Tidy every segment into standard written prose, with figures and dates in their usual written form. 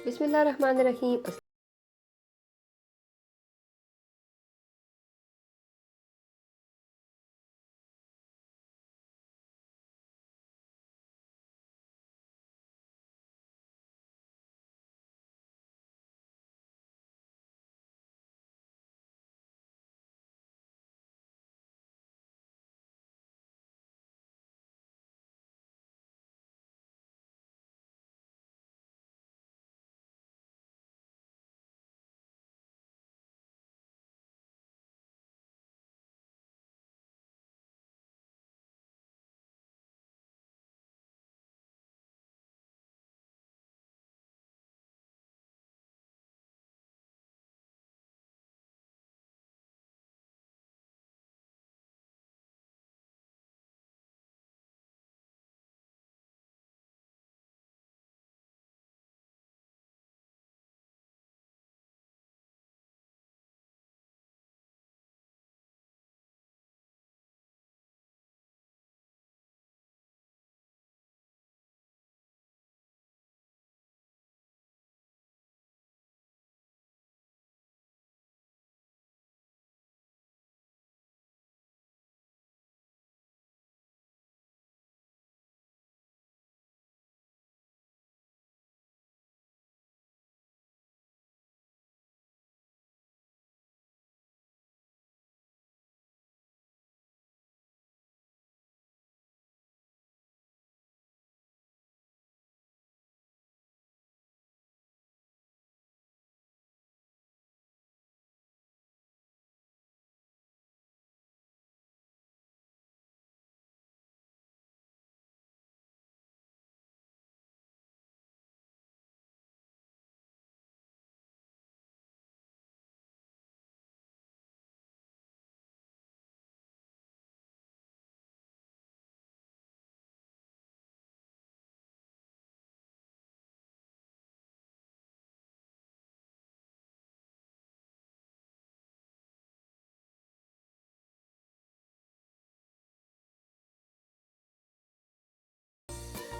बिस्मिल्लाहिर्रहमानिर्रहीम।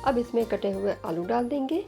अब इसमें कटे हुए आलू डाल देंगे।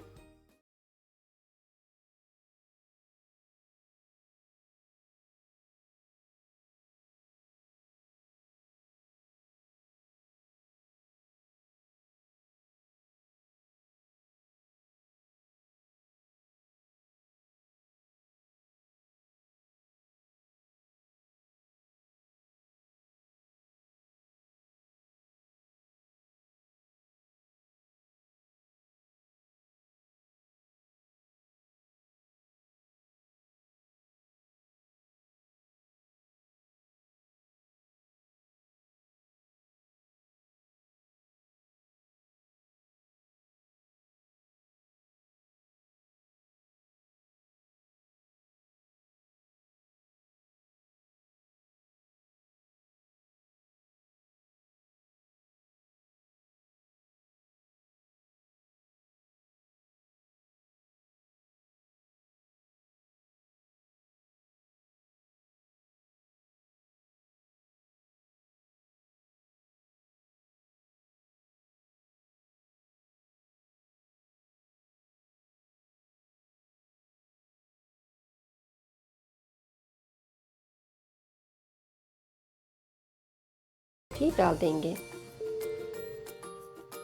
ठीक डाल देंगे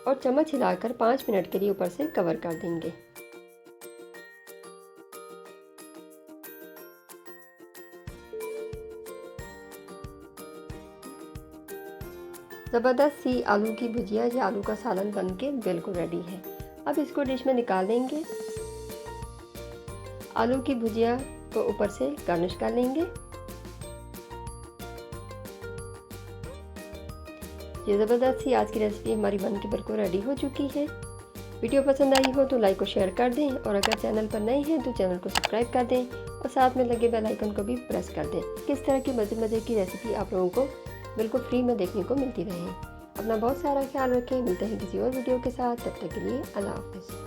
और चम्मच हिलाकर 5 मिनट के लिए ऊपर से कवर कर देंगे। ज़बरदस्त सी आलू की भुजिया या आलू का सालन बनके बिल्कुल रेडी है। अब इसको डिश में निकाल लेंगे। आलू की भुजिया को ऊपर से गार्निश कर लेंगे। ये ज़बरदस्त सी आज की रेसिपी हमारी बनके बिल्कुल रेडी हो चुकी है। वीडियो पसंद आई हो तो लाइक और शेयर कर दें और अगर चैनल पर नए हैं तो चैनल को सब्सक्राइब कर दें और साथ में लगे बेल आइकन को भी प्रेस कर दें। किस तरह की मज़े की रेसिपी आप लोगों को बिल्कुल फ्री में देखने को मिलती रहे। अपना बहुत सारा ख्याल रखें। मिलते हैं किसी और वीडियो के साथ, तब तक के लिए अल्लाह हाफ़िज़।